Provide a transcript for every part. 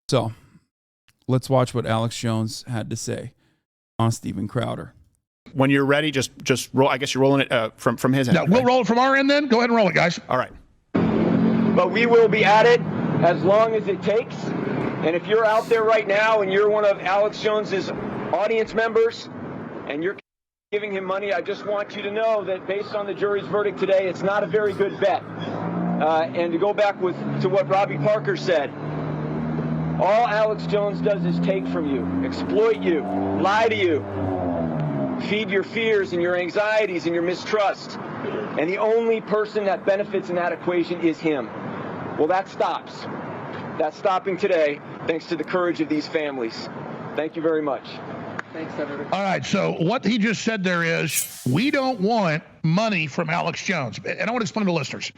So let's watch what Alex Jones had to say on Steven Crowder. When you're ready, just roll. I guess you're rolling it from his end. No, we'll roll it from our end then. Go ahead and roll it, guys. All right. But we will be at it as long as it takes. And if you're out there right now and you're one of Alex Jones's audience members and you're giving him money, I just want you to know that based on the jury's verdict today, it's not a very good bet. And to go back to what Robbie Parker said, all Alex Jones does is take from you, exploit you, lie to you, feed your fears and your anxieties and your mistrust. And the only person that benefits in that equation is him. Well, that stops. That's stopping today, thanks to the courage of these families. Thank you very much. Thanks, everybody. All right, so what he just said there is, we don't want money from Alex Jones. And I want to explain to listeners.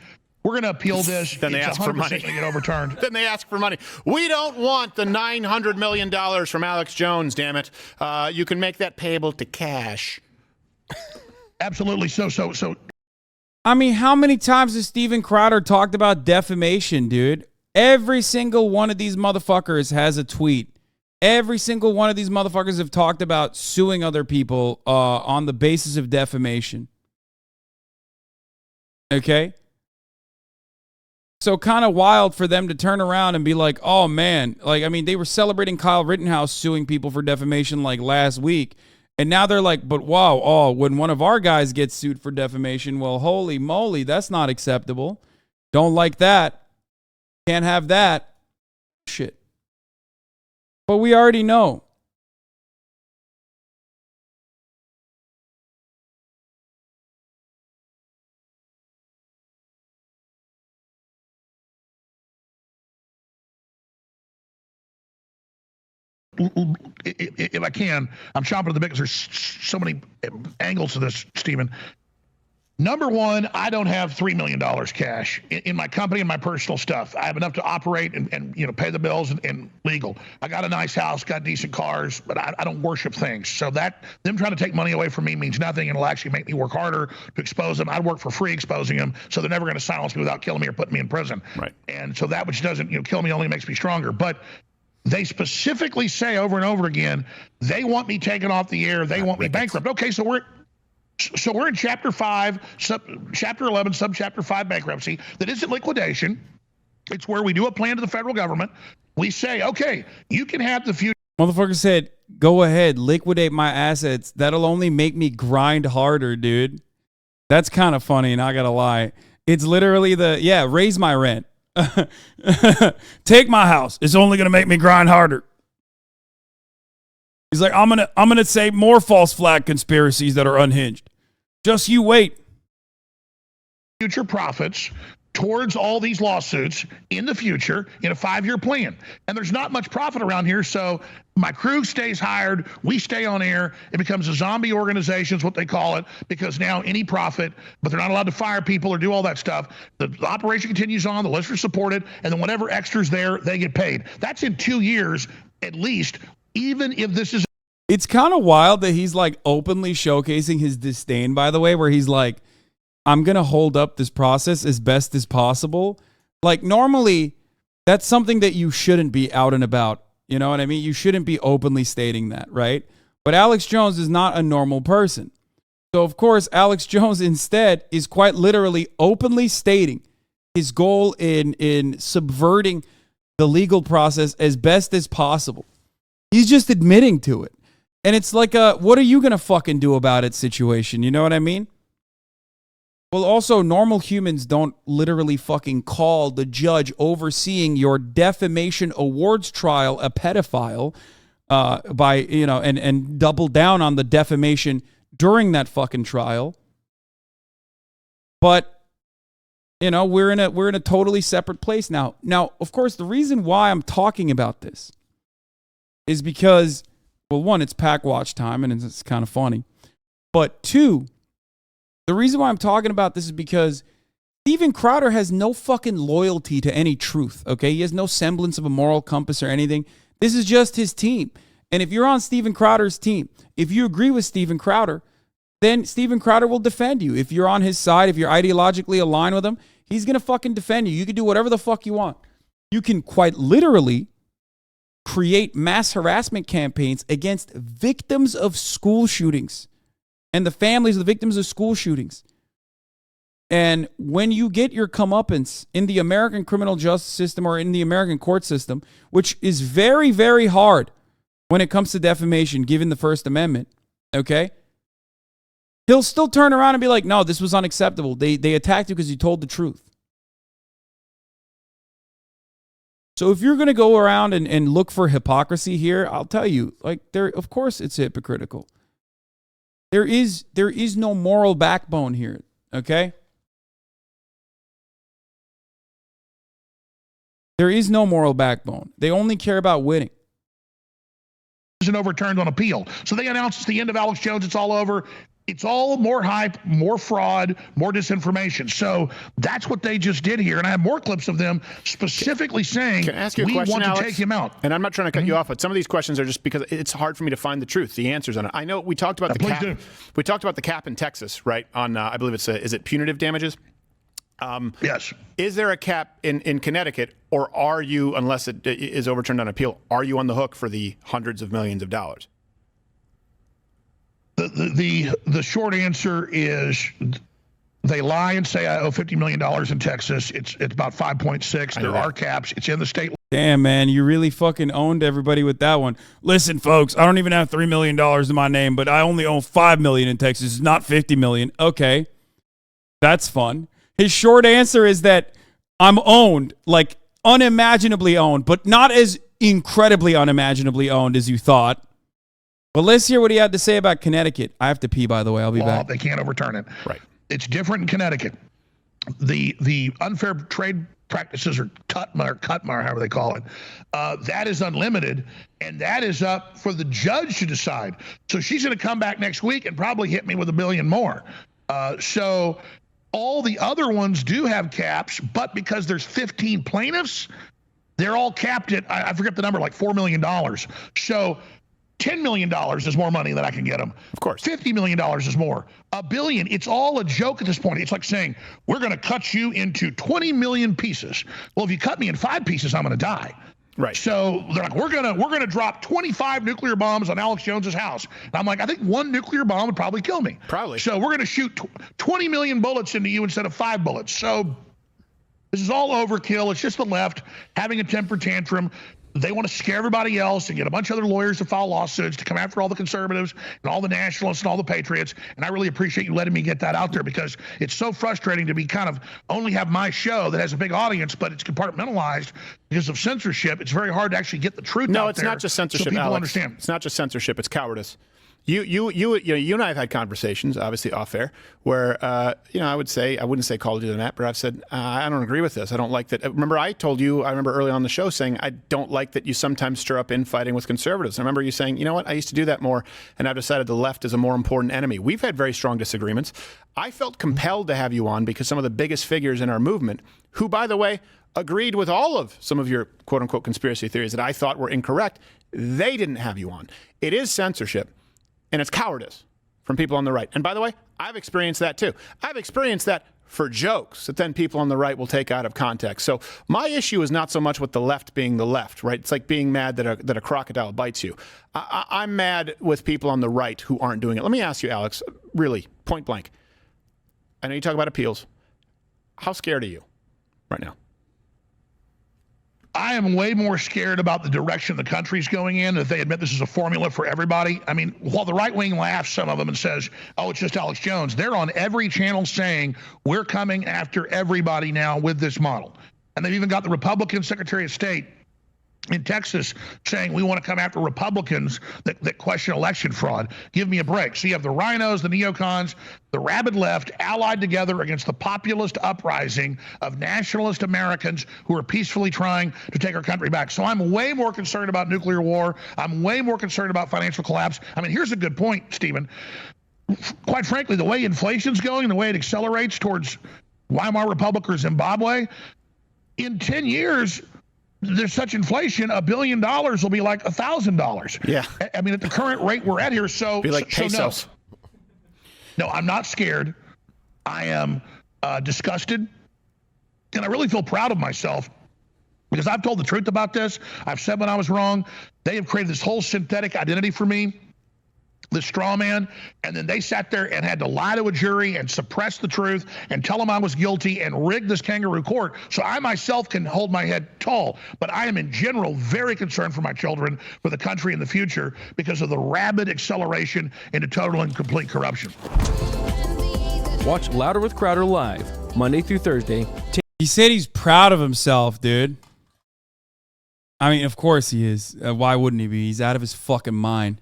We're going to appeal this. Then they ask for money. It's 100% going to get overturned. Then they ask for money. We don't want the $900 million from Alex Jones, damn it. You can make that payable to cash. Absolutely. So. I mean, how many times has Steven Crowder talked about defamation, dude? Every single one of these motherfuckers has a tweet. Every single one of these motherfuckers have talked about suing other people on the basis of defamation. Okay? So kind of wild for them to turn around and be like, oh, man. Like, I mean, they were celebrating Kyle Rittenhouse suing people for defamation like last week. And now they're like, but wow, when one of our guys gets sued for defamation, well, holy moly, that's not acceptable. Don't like that. Can't have that. Shit. But we already know. If I can, I'm chomping at the bit because there's so many angles to this, Stephen. Number one, I don't have $3 million cash in my company and my personal stuff. I have enough to operate and pay the bills and legal. I got a nice house, got decent cars, but I don't worship things. So that them trying to take money away from me means nothing, and it'll actually make me work harder to expose them. I'd work for free exposing them, so they're never going to silence me without killing me or putting me in prison. Right. And so that which doesn't kill me only makes me stronger. But they specifically say over and over again, they want me taken off the air. They want me bankrupt. Okay, so we're in Chapter 5, Chapter 11, Subchapter 5 bankruptcy. That isn't liquidation. It's where we do a plan to the federal government. We say, okay, you can have the future. Motherfucker said, go ahead, liquidate my assets. That'll only make me grind harder, dude. That's kind of funny, not gonna lie. It's literally raise my rent. Take my house. It's only gonna make me grind harder. He's like, I'm gonna say more false flag conspiracies that are unhinged. Just you wait. Future profits towards all these lawsuits in the future in a 5-year plan. And there's not much profit around here, so my crew stays hired, we stay on air, it becomes a zombie organization is what they call it, because now any profit, but they're not allowed to fire people or do all that stuff. The operation continues on, the listeners support it, and then whatever extras there, they get paid. That's in 2 years at least, even if this is... It's kind of wild that he's like openly showcasing his disdain, by the way, where he's like, I'm going to hold up this process as best as possible. Like normally that's something that you shouldn't be out and about. You know what I mean? You shouldn't be openly stating that, right? But Alex Jones is not a normal person. So of course, Alex Jones instead is quite literally openly stating his goal in subverting the legal process as best as possible. He's just admitting to it. And it's like a, what are you going to fucking do about it situation? You know what I mean? Well, also, normal humans don't literally fucking call the judge overseeing your defamation awards trial a pedophile and double down on the defamation during that fucking trial. But, we're in a totally separate place now. Now, of course, the reason why I'm talking about this is because, well, one, it's pack watch time and it's kind of funny. But two, the reason why I'm talking about this is because Steven Crowder has no fucking loyalty to any truth, okay? He has no semblance of a moral compass or anything. This is just his team. And if you're on Steven Crowder's team, if you agree with Steven Crowder, then Steven Crowder will defend you. If you're on his side, if you're ideologically aligned with him, he's going to fucking defend you. You can do whatever the fuck you want. You can quite literally create mass harassment campaigns against victims of school shootings and the families of the victims of school shootings. And when you get your comeuppance in the American criminal justice system or in the American court system, which is very, very hard when it comes to defamation, given the First Amendment, okay? He'll still turn around and be like, no, this was unacceptable. They attacked you because you told the truth. So if you're going to go around and look for hypocrisy here, I'll tell you, like, of course it's hypocritical. There is no moral backbone here, okay? There is no moral backbone. They only care about winning. And overturned on appeal. So they announced it's the end of Alex Jones. It's all over. It's all more hype, more fraud, more disinformation. So that's what they just did here. And I have more clips of them specifically saying, can I ask you a we question, want to Alex? take him out. And I'm not trying to cut you off, but some of these questions are just because it's hard for me to find the truth, the answers on it. I know we talked about the cap. We talked about the cap in Texas, right? On I believe it's is it punitive damages? Yes. Is there a cap in Connecticut, or are you, unless it is overturned on appeal, are you on the hook for the hundreds of millions of dollars? The short answer is they lie and say I owe $50 million in Texas. It's about 5.6. There are caps. It's in the state. Damn, man, you really fucking owned everybody with that one. Listen, folks, I don't even have $3 million in my name, but I only own $5 million in Texas. It's not $50 million. Okay, that's fun. His short answer is that I'm owned, like unimaginably owned, but not as incredibly unimaginably owned as you thought. But let's hear what he had to say about Connecticut. I have to pee, by the way. I'll be back. They can't overturn it. Right. It's different in Connecticut. The unfair trade practices, or CUTMA, however they call it, that is unlimited, and that is up for the judge to decide. So she's going to come back next week and probably hit me with $1 billion more. So all the other ones do have caps, but because there's 15 plaintiffs, they're all capped at, I forget the number, like $4 million. So $10 million is more money that I can get them. Of course. $50 million is more. $1 billion. It's all a joke at this point. It's like saying, we're going to cut you into 20 million pieces. Well, if you cut me in 5 pieces, I'm going to die. Right. So they're like, we're gonna drop 25 nuclear bombs on Alex Jones's house. And I'm like, I think 1 nuclear bomb would probably kill me. Probably. So we're gonna shoot 20 million bullets into you instead of 5 bullets. So this is all overkill. It's just the left having a temper tantrum. They want to scare everybody else and get a bunch of other lawyers to file lawsuits to come after all the conservatives and all the nationalists and all the patriots. And I really appreciate you letting me get that out there, because it's so frustrating to be kind of only have my show that has a big audience, but it's compartmentalized because of censorship. It's very hard to actually get the truth out there. No, it's not just censorship, so people Alex. understand. It's not just censorship. It's cowardice. You and I have had conversations, obviously off air, where I wouldn't say called you to that, but I've said I don't agree with this. I don't like that. Remember, I told you. I remember early on the show saying I don't like that you sometimes stir up infighting with conservatives. I remember you saying, you know what, I used to do that more, and I've decided the left is a more important enemy. We've had very strong disagreements. I felt compelled to have you on because some of the biggest figures in our movement, who, by the way, agreed with all of some of your quote unquote conspiracy theories that I thought were incorrect, they didn't have you on. It is censorship. And it's cowardice from people on the right. And by the way, I've experienced that too. I've experienced that for jokes that then people on the right will take out of context. So my issue is not so much with the left being the left, right? It's like being mad that a crocodile bites you. I'm mad with people on the right who aren't doing it. Let me ask you, Alex, really, point blank. I know you talk about appeals. How scared are you right now? I am way more scared about the direction the country's going in, if they admit this is a formula for everybody. I mean, while the right wing laughs, some of them, and says, oh, it's just Alex Jones, they're on every channel saying we're coming after everybody now with this model. And they've even got the Republican Secretary of State in Texas saying we want to come after Republicans that question election fraud. Give me a break. So you have the rhinos, the neocons, the rabid left allied together against the populist uprising of nationalist Americans who are peacefully trying to take our country back. So I'm way more concerned about nuclear war. I'm way more concerned about financial collapse. I mean, here's a good point, Stephen. Quite frankly, the way inflation's going, the way it accelerates towards Weimar Republic or Zimbabwe, in 10 years, there's such inflation, $1 billion will be like $1,000. Yeah. I mean, at the current rate we're at here, so be like pesos. No, I'm not scared. I am disgusted, and I really feel proud of myself Because I've told the truth about this. I've said when I was wrong. They have created this whole synthetic identity for me, this straw man, and then they sat there and had to lie to a jury and suppress the truth and tell them I was guilty and rig this kangaroo court so I myself can hold my head tall. But I am in general very concerned for my children, for the country in the future, because of the rapid acceleration into total and complete corruption. Watch Louder with Crowder live, Monday through Thursday. He said he's proud of himself, dude. I mean, of course he is. Why wouldn't he be? He's out of his fucking mind.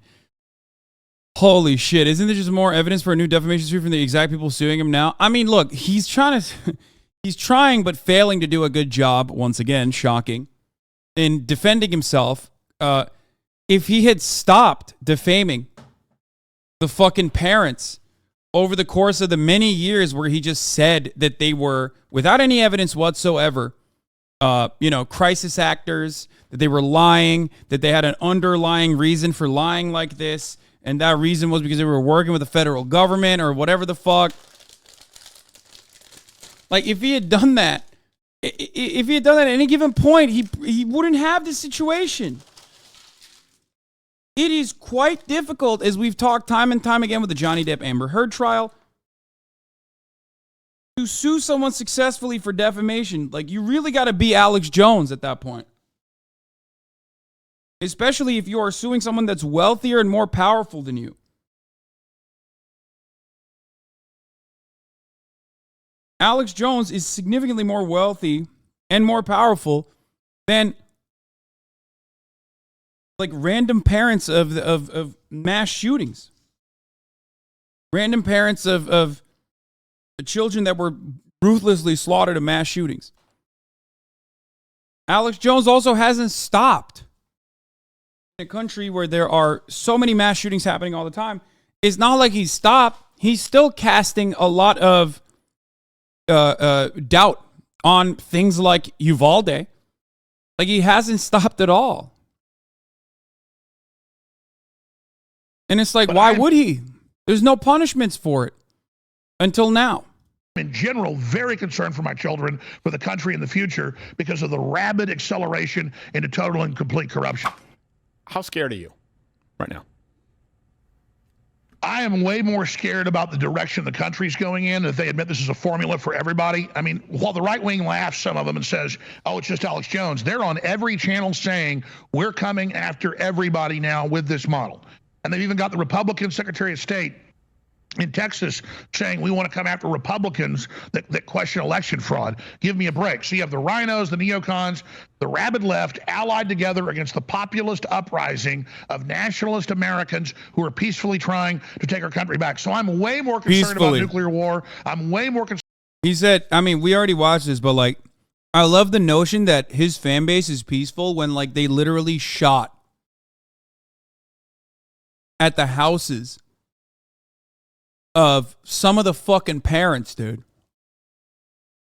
Holy shit. Isn't there just more evidence for a new defamation suit from the exact people suing him now? I mean, look, he's trying but failing to do a good job, once again, shocking, in defending himself. If he had stopped defaming the fucking parents over the course of the many years where he just said that they were, without any evidence whatsoever, crisis actors, that they were lying, that they had an underlying reason for lying like this, and that reason was because they were working with the federal government or whatever the fuck. Like, if he had done that, at any given point, he wouldn't have this situation. It is quite difficult, as we've talked time and time again with the Johnny Depp Amber Heard trial, to sue someone successfully for defamation. Like, you really got to be Alex Jones at that point. Especially if you are suing someone that's wealthier and more powerful than you. Alex Jones is significantly more wealthy and more powerful than like random parents of mass shootings. Random parents of children that were ruthlessly slaughtered in mass shootings. Alex Jones also hasn't stopped. In a country where there are so many mass shootings happening all the time, it's not like he's stopped. He's still casting a lot of doubt on things like Uvalde. Like, he hasn't stopped at all. And it's like, why would he? There's no punishments for it until now. In general, very concerned for my children, for the country in the future, because of the rapid acceleration into total and complete corruption. How scared are you right now? I am way more scared about the direction the country's going in, if they admit this is a formula for everybody. I mean, while the right wing laughs, some of them, and says, oh, it's just Alex Jones, they're on every channel saying, we're coming after everybody now with this model. And they've even got the Republican Secretary of State in Texas saying we want to come after Republicans that question election fraud. Give me a break. So you have the rhinos, the neocons, the rabid left allied together against the populist uprising of nationalist Americans who are peacefully trying to take our country back. So I'm way more concerned about nuclear war. I'm way more concerned. He said, I mean, we already watched this, but like, I love the notion that his fan base is peaceful when like they literally shot at the houses of some of the fucking parents, dude.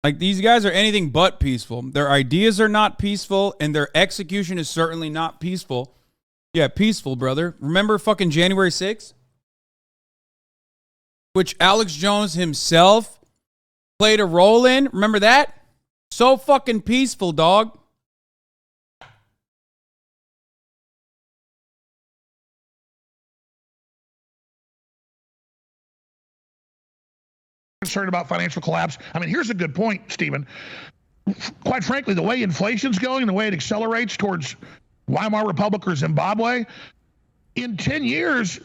Like, these guys are anything but peaceful. Their ideas are not peaceful, and their execution is certainly not peaceful. Yeah, peaceful, brother. Remember fucking January 6th? Which Alex Jones himself played a role in. Remember that? So fucking peaceful, dog. Concerned about financial collapse. I mean, here's a good point, Stephen. Quite frankly, the way inflation's going, the way it accelerates towards Weimar Republic or Zimbabwe, in 10 years,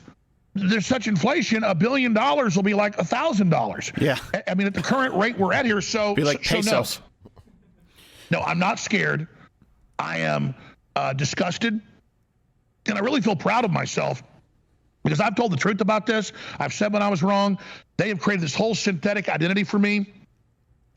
there's such inflation, $1 billion will be like $1,000. Yeah. I mean, at the current rate we're at here, so be like pesos. No, I'm not scared. I am disgusted, and I really feel proud of myself. Because I've told the truth about this. I've said when I was wrong. They have created this whole synthetic identity for me,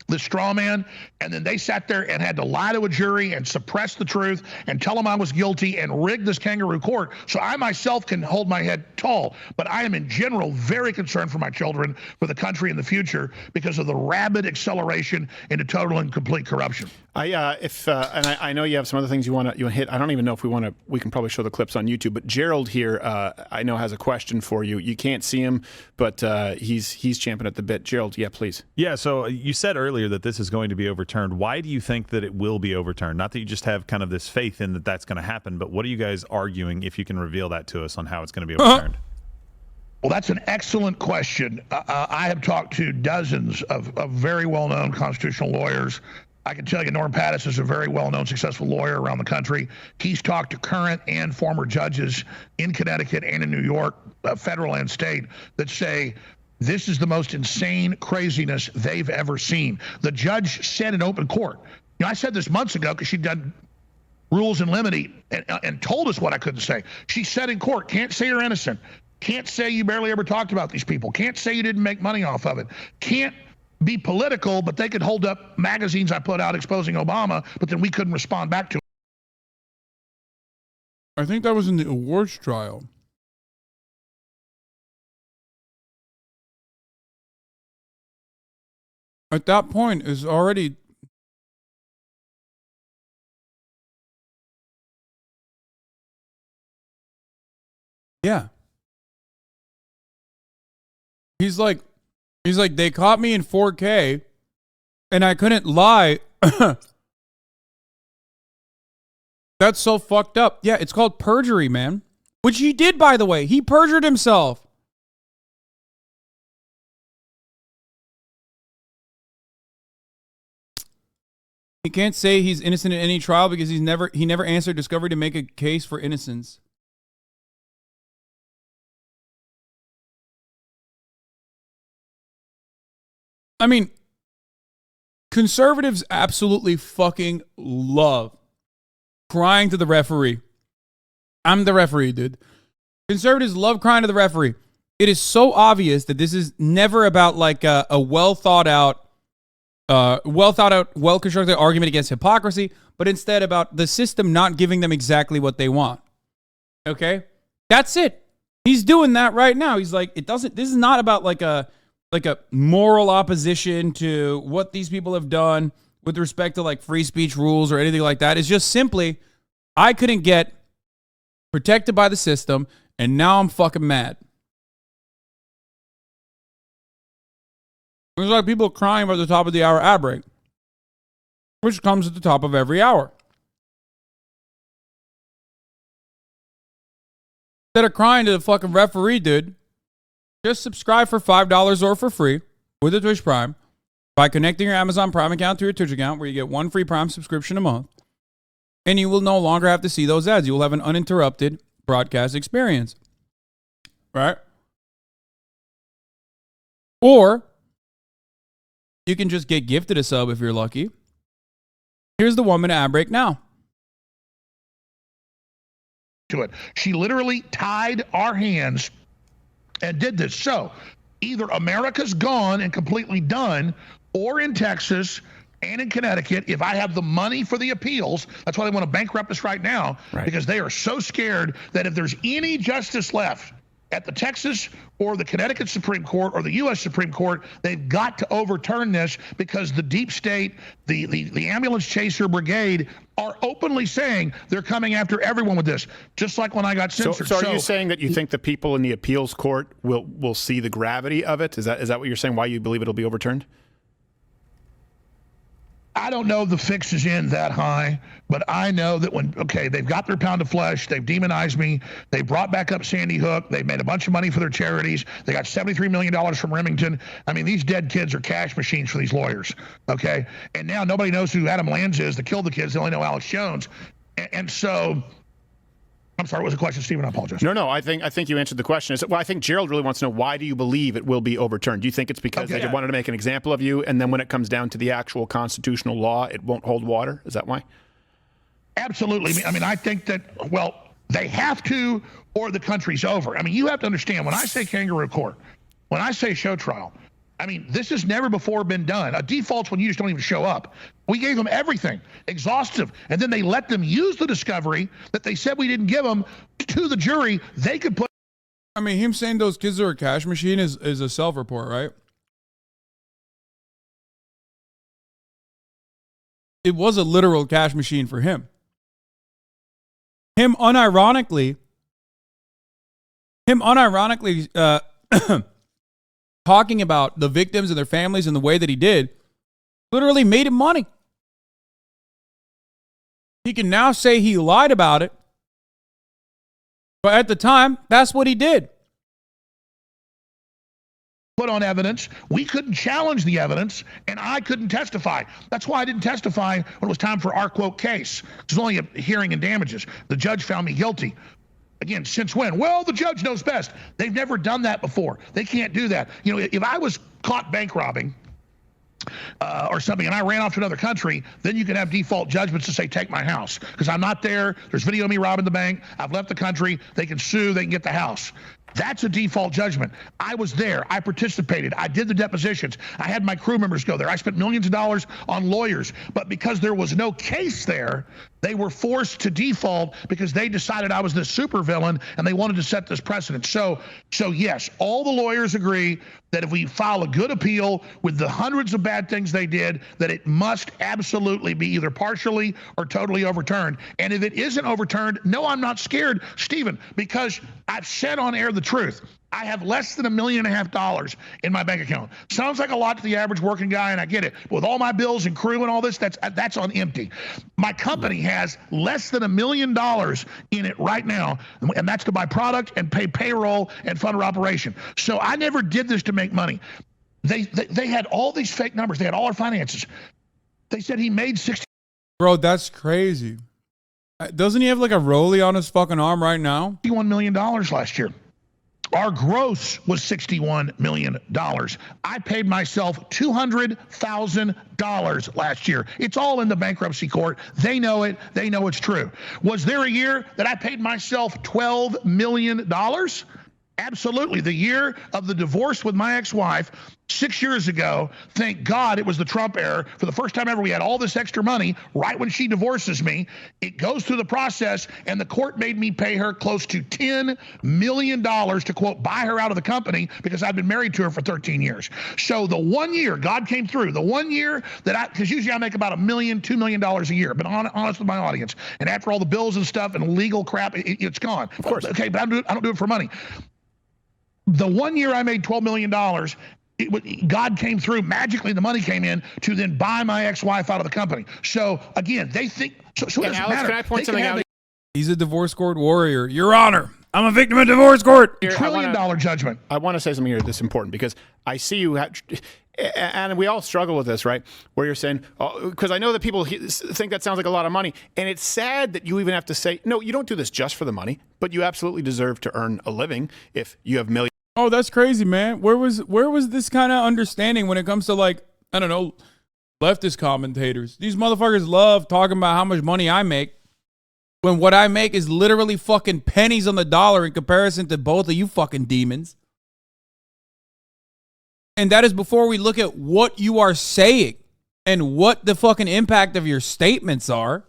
this straw man, and then they sat there and had to lie to a jury and suppress the truth and tell them I was guilty and rig this kangaroo court so I myself can hold my head tall. But I am in general very concerned for my children, for the country in the future, because of the rapid acceleration into total and complete corruption. I know you have some other things you want to hit. I don't even know if we can probably show the clips on YouTube. But Gerald here, I know has a question for you. You can't see him, but he's champing at the bit. Gerald, yeah, please. Yeah. So you said earlier that this is going to be overturned. Why do you think that it will be overturned? Not that you just have kind of this faith in that that's going to happen, but what are you guys arguing? If you can reveal that to us on how it's going to be overturned. Well, that's an excellent question. I have talked to dozens of very well-known constitutional lawyers. I can tell you Norm Pattis is a very well-known, successful lawyer around the country. He's talked to current and former judges in Connecticut and in New York, federal and state, that say this is the most insane craziness they've ever seen. The judge said in open court, I said this months ago because she'd done rules in limine and told us what I couldn't say. She said in court, can't say you're innocent. Can't say you barely ever talked about these people. Can't say you didn't make money off of it. Can't be political, but they could hold up magazines I put out exposing Obama, but then we couldn't respond back to it. I think that was in the awards trial. At that point, is already... Yeah. He's like, they caught me in 4K and I couldn't lie. That's so fucked up. Yeah, it's called perjury, man. Which he did, by the way. He perjured himself. He can't say he's innocent in any trial because he never answered discovery to make a case for innocence. I mean, conservatives absolutely fucking love crying to the referee. I'm the referee, dude. Conservatives love crying to the referee. It is so obvious that this is never about like a well thought out, well constructed argument against hypocrisy, but instead about the system not giving them exactly what they want. Okay? That's it. He's doing that right now. He's like, this is not about like a moral opposition to what these people have done with respect to like free speech rules or anything like that. It's just simply, I couldn't get protected by the system and now I'm fucking mad. There's like people crying about the top of the hour ad break, which comes at the top of every hour. Instead of crying to the fucking referee, dude, just subscribe for $5 or for free with a Twitch Prime by connecting your Amazon Prime account to your Twitch account, where you get one free Prime subscription a month. And you will no longer have to see those ads. You will have an uninterrupted broadcast experience. Right? Or you can just get gifted a sub if you're lucky. Here's the 1 minute ad break now. To it. She literally tied our hands and did this. So either America's gone and completely done, or in Texas and in Connecticut, if I have the money for the appeals, that's why they want to bankrupt us right now, because they are so scared that if there's any justice left at the Texas or the Connecticut Supreme Court or the U.S. Supreme Court, they've got to overturn this, because the deep state, the ambulance chaser brigade are openly saying they're coming after everyone with this, just like when I got censored. So are you saying that you think the people in the appeals court will see the gravity of it? Is that what you're saying, why you believe it'll be overturned? I don't know the fix is in that high, but I know that they've got their pound of flesh, they've demonized me, they brought back up Sandy Hook, they made a bunch of money for their charities, they got $73 million from Remington. I mean, these dead kids are cash machines for these lawyers, okay? And now nobody knows who Adam Lanza is that killed the kids, they only know Alex Jones. And so, I'm sorry, what was the question, Stephen? I apologize. No, I think you answered the question. Well, I think Gerald really wants to know, why do you believe it will be overturned? Do you think it's because they wanted to make an example of you, and then when it comes down to the actual constitutional law, it won't hold water? Is that why? Absolutely. I mean, I think that, well, they have to, or the country's over. I mean, you have to understand, when I say kangaroo court, when I say show trial, I mean, this has never before been done. A default's when you just don't even show up. We gave them everything, exhaustive, and then they let them use the discovery that they said we didn't give them to the jury. They could put. I mean, him saying those kids are a cash machine is a self-report, right? it was a literal cash machine for him. Him unironically talking about the victims and their families in the way that he did literally made him money. He can now say he lied about it, but at the time, that's what he did. Put on evidence. We couldn't challenge the evidence, and I couldn't testify. That's why I didn't testify when it was time for our quote case. It was only a hearing and damages. The judge found me guilty. Again, since when? Well, the judge knows best. They've never done that before. They can't do that. You know, if I was caught bank robbing or something and I ran off to another country, then you can have default judgments to say, take my house. Because I'm not there. There's video of me robbing the bank. I've left the country. They can sue. They can get the house. That's a default judgment. I was there. I participated. I did the depositions. I had my crew members go there. I spent millions of dollars on lawyers. But because there was no case there, they were forced to default because they decided I was this supervillain and they wanted to set this precedent. So yes, all the lawyers agree that if we file a good appeal with the hundreds of bad things they did, that it must absolutely be either partially or totally overturned. And if it isn't overturned, no, I'm not scared, Stephen, because I've said on air the truth. I have less than $1.5 million in my bank account. Sounds like a lot to the average working guy, and I get it. But with all my bills and crew and all this, that's on empty. My company has less than $1 million in it right now, and that's to buy product and pay payroll and fund our operation. So I never did this to make money. They had all these fake numbers. They had all our finances. They said he made 60. Bro, that's crazy. Doesn't he have like a rollie on his fucking arm right now? $61 million last year. Our gross was $61 million. I paid myself $200,000 last year. It's all in the bankruptcy court. They know it. They know it's true. Was there a year that I paid myself $12 million? Absolutely. The year of the divorce with my ex-wife 6 years ago, thank God it was the Trump era. For the first time ever, we had all this extra money right when she divorces me. It goes through the process, and the court made me pay her close to $10 million to, quote, buy her out of the company because I've been married to her for 13 years. So the 1 year God came through, the 1 year that because usually I make about $1 million, $2 million a year, but honest with my audience. And after all the bills and stuff and legal crap, it's gone. Of course. Okay, but I don't do it for money. The 1 year I made $12 million, God came through, magically the money came in to then buy my ex-wife out of the company. So again, they think, so it doesn't Alex, matter. can I point something out? He's a divorce court warrior. Your Honor, I'm a victim of divorce court. $1 trillion judgment. I want to say something here that's important because I see you, and we all struggle with this, right? Where you're saying, because I know that people think that sounds like a lot of money, and it's sad that you even have to say, no, you don't do this just for the money, but you absolutely deserve to earn a living if you have millions. Oh, that's crazy, man. Where was this kind of understanding when it comes to, like, I don't know, leftist commentators? These motherfuckers love talking about how much money I make when what I make is literally fucking pennies on the dollar in comparison to both of you fucking demons. And that is before we look at what you are saying and what the fucking impact of your statements are.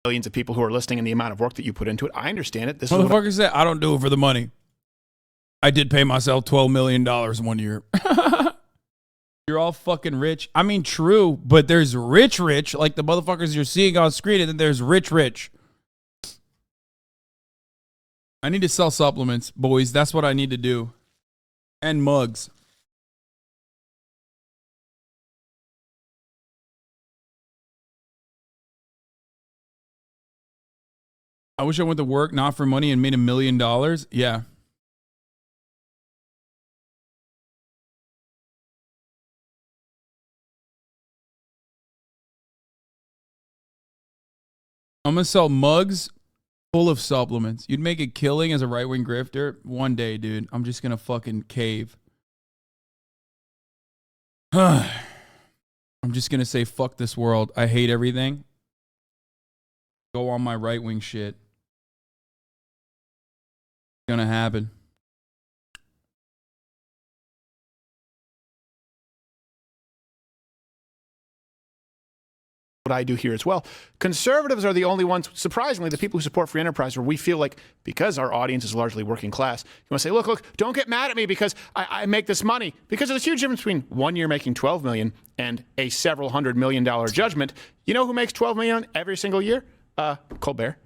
Millions of people who are listening and the amount of work that you put into it. I understand it. This motherfucker said, I don't do it for the money. I did pay myself $12 million 1 year. You're all fucking rich. I mean, true, but there's rich, like the motherfuckers you're seeing on screen, and then there's rich. I need to sell supplements, boys. That's what I need to do. And mugs. I wish I went to work not for money and made $1 million. Yeah. I'm going to sell mugs full of supplements. You'd make a killing as a right-wing grifter one day, dude. I'm just going to fucking cave. I'm just going to say, fuck this world. I hate everything. Go on my right-wing shit. It's going to happen. what I do here as well. Conservatives are the only ones, surprisingly, the people who support free enterprise, where we feel like because our audience is largely working class, you want to say, look, don't get mad at me because I make this money. Because there's a huge difference between 1 year making $12 million and a several $100 million judgment. You know who makes $12 million every single year? Colbert,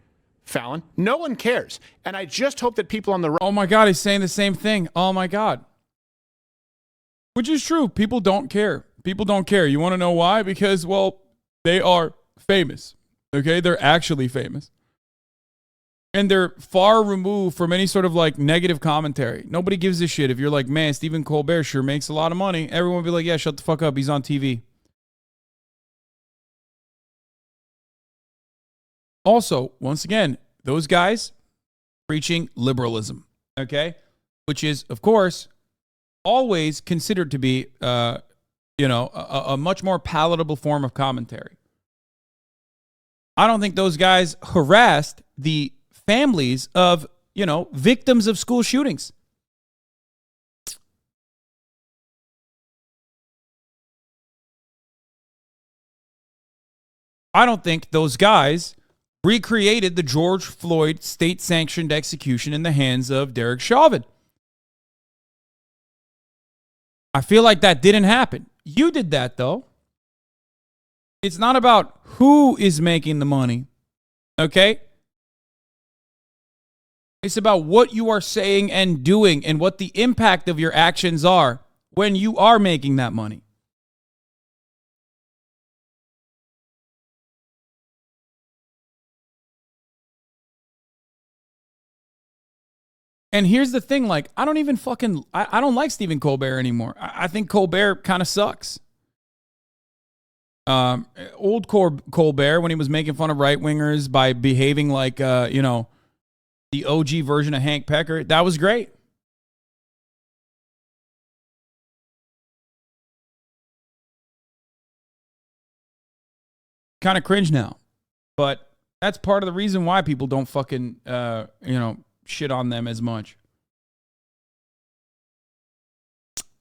Fallon. No one cares. And I just hope that people on the right. Oh my God, he's saying the same thing. Oh my God. Which is true. People don't care. People don't care. You want to know why? Because, well, they are famous. Okay? They're actually famous. And they're far removed from any sort of like negative commentary. Nobody gives a shit. If you're like, man, Stephen Colbert sure makes a lot of money, everyone will be like, yeah, shut the fuck up. He's on TV. Also, once again, those guys preaching liberalism. Okay? Which is, of course, always considered to be, a much more palatable form of commentary. I don't think those guys harassed the families of, victims of school shootings. I don't think those guys recreated the George Floyd state-sanctioned execution in the hands of Derek Chauvin. I feel like that didn't happen. You did that, though. It's not about who is making the money, okay? It's about what you are saying and doing and what the impact of your actions are when you are making that money. And here's the thing, like, I don't like Stephen Colbert anymore. I think Colbert kind of sucks. Old Colbert, when he was making fun of right-wingers by behaving like, the OG version of Hank Piker, that was great. Kind of cringe now. But that's part of the reason why people don't fucking, shit on them as much.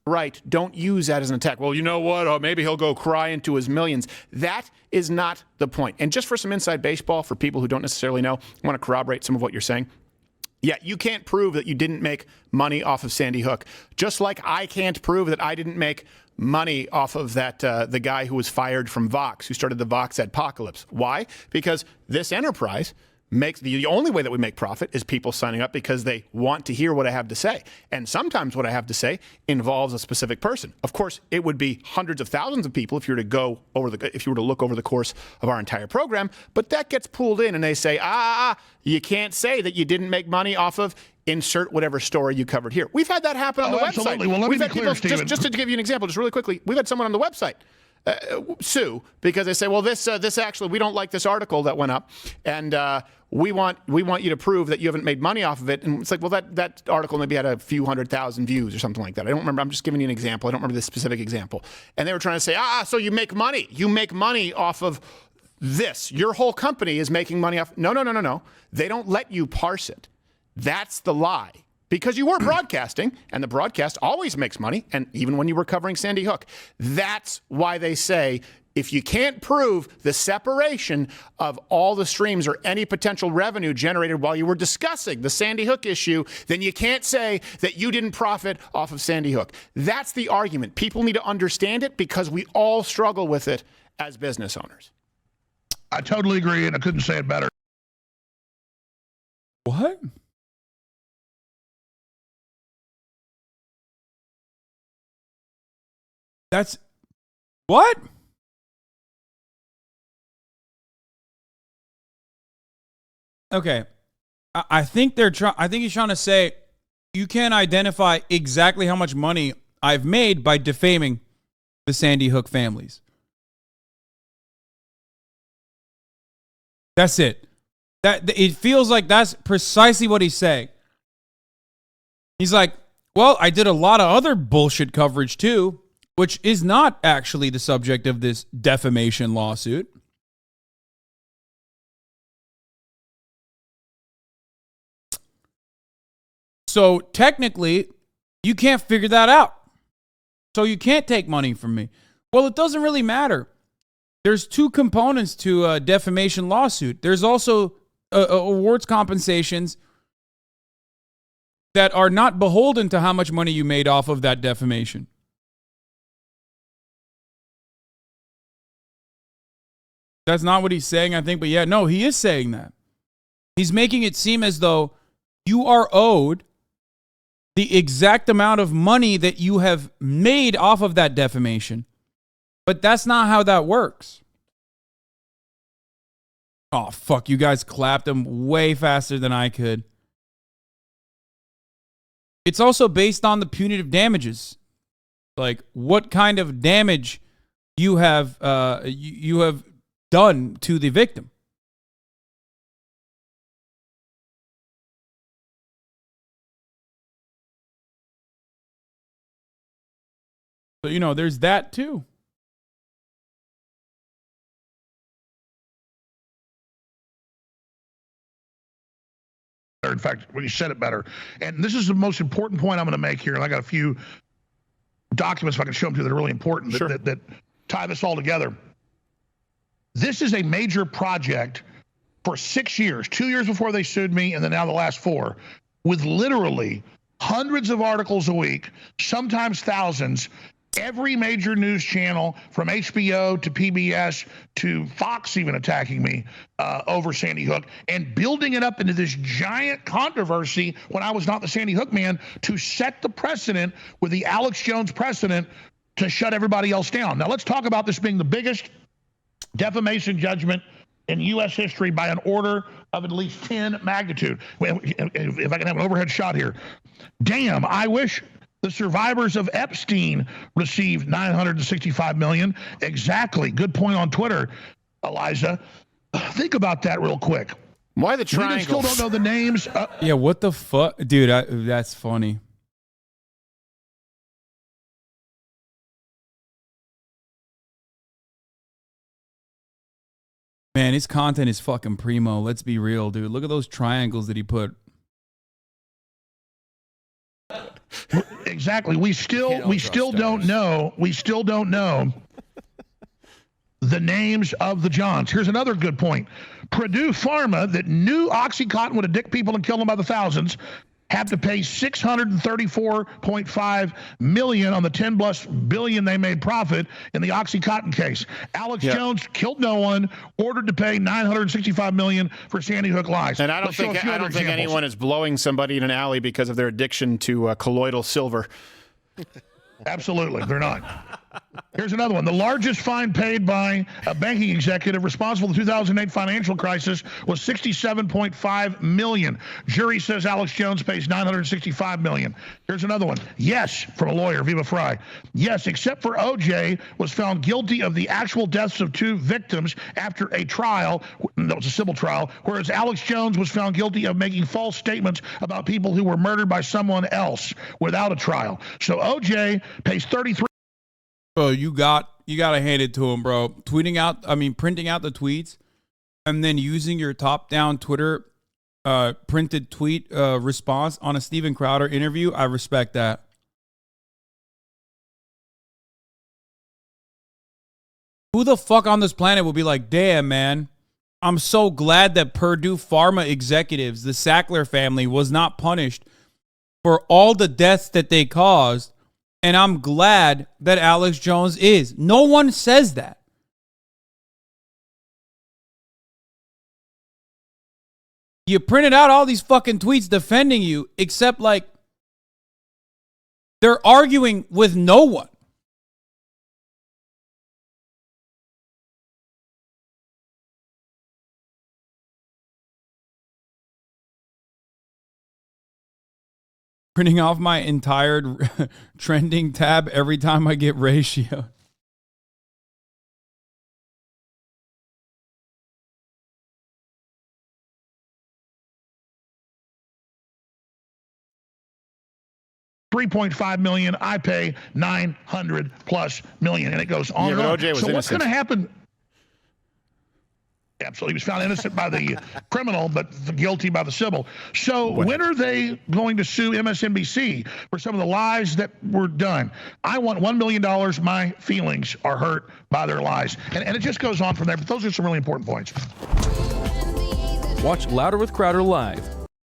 Right. Don't use that as an attack. Well, you know what? Oh, maybe he'll go cry into his millions. That is not the point. And just for some inside baseball, for people who don't necessarily know, I want to corroborate some of what you're saying. Yeah, you can't prove that you didn't make money off of Sandy Hook. Just like I can't prove that I didn't make money off of that the guy who was fired from Vox, who started the Vox Adpocalypse. Why? Because this enterprise makes the only way that we make profit is people signing up because they want to hear what I have to say. And sometimes what I have to say involves a specific person. Of course, it would be hundreds of thousands of people if you were to look over the course of our entire program, but that gets pulled in and they say, you can't say that you didn't make money off of insert whatever story you covered here. We've had that happen on the website. Absolutely. Well, let me be clear, Stephen. Just to give you an example, just really quickly, we've had someone on the website sue because they say, well, this actually, we don't like this article that went up, and we want you to prove that you haven't made money off of it. And it's like, well, that article maybe had a few 100,000 views or something like that. I don't remember. I'm just giving you an example. I don't remember this specific example. And they were trying to say, so you make money. You make money off of this. Your whole company is making money off. No. They don't let you parse it. That's the lie. Because you were broadcasting, and the broadcast always makes money, and even when you were covering Sandy Hook. That's why they say, if you can't prove the separation of all the streams or any potential revenue generated while you were discussing the Sandy Hook issue, then you can't say that you didn't profit off of Sandy Hook. That's the argument. People need to understand it because we all struggle with it as business owners. I totally agree, and I couldn't say it better. What? That's what? Okay. I think he's trying to say you can't identify exactly how much money I've made by defaming the Sandy Hook families. That's it. It feels like that's precisely what he's saying. He's like, well, I did a lot of other bullshit coverage too, which is not actually the subject of this defamation lawsuit. So technically, you can't figure that out. So you can't take money from me. Well, it doesn't really matter there's two components to a defamation lawsuit. There's also awards compensations that are not beholden to how much money you made off of that defamation. That's not what he's saying, I think, but yeah, no, he is saying that. He's making it seem as though you are owed the exact amount of money that you have made off of that defamation. But that's not how that works. Oh, fuck, you guys clapped him way faster than I could. It's also based on the punitive damages. Like, what kind of damage you have you have done to the victim. So, you know, there's that too. In fact, when you said it better. And this is the most important point I'm going to make here. And I got a few documents if I can show them to you that are really important that tie this all together. This is a major project for 6 years, 2 years before they sued me, and then now the last 4, with literally hundreds of articles a week, sometimes thousands. Every major news channel from HBO to PBS to Fox even attacking me over Sandy Hook and building it up into this giant controversy when I was not the Sandy Hook man to set the precedent with the Alex Jones precedent to shut everybody else down. Now let's talk about this being the biggest defamation judgment in U.S. history by an order of at least 10 magnitude. If I can have an overhead shot here. Damn, I wish the survivors of Epstein received $965 million. Exactly. Good point on Twitter, Eliza. Think about that real quick. Why the triangle? We still don't know the names. Yeah, what the fuck? Dude, that's funny. Man, his content is fucking primo. Let's be real, dude. Look at those triangles that he put. Exactly. We still don't know the names of the Johns. Here's another good point. Purdue Pharma, that knew OxyContin would addict people and kill them by the thousands, have to pay $634.5 million on the 10+ billion they made profit in the OxyContin case. Alex Jones killed no one, ordered to pay $965 million for Sandy Hook lies. And I don't think anyone is blowing somebody in an alley because of their addiction to colloidal silver. Absolutely, they're not. Here's another one. The largest fine paid by a banking executive responsible for the 2008 financial crisis was $67.5 million. Jury says Alex Jones pays $965 million. Here's another one. Yes, from a lawyer, Viva Fry. Yes, except for OJ was found guilty of the actual deaths of 2 victims after a trial, that was a civil trial, whereas Alex Jones was found guilty of making false statements about people who were murdered by someone else without a trial. So OJ pays 33. Bro, you gotta hand it to him, bro. Printing out the tweets and then using your top-down Twitter printed tweet response on a Steven Crowder interview. I respect that. Who the fuck on this planet will be like, damn, man, I'm so glad that Purdue Pharma executives, the Sackler family, was not punished for all the deaths that they caused. And I'm glad that Alex Jones is. No one says that. You printed out all these fucking tweets defending you, except like they're arguing with no one. Printing off my entire trending tab every time I get ratio. $3.5 million. I pay $900+ million, and it goes on and on. OJ was so what's going to happen? Absolutely. He was found innocent by the criminal, but guilty by the civil. So when are they going to sue MSNBC for some of the lies that were done? I want $1 million. My feelings are hurt by their lies. And it just goes on from there. But those are some really important points. Watch Louder with Crowder live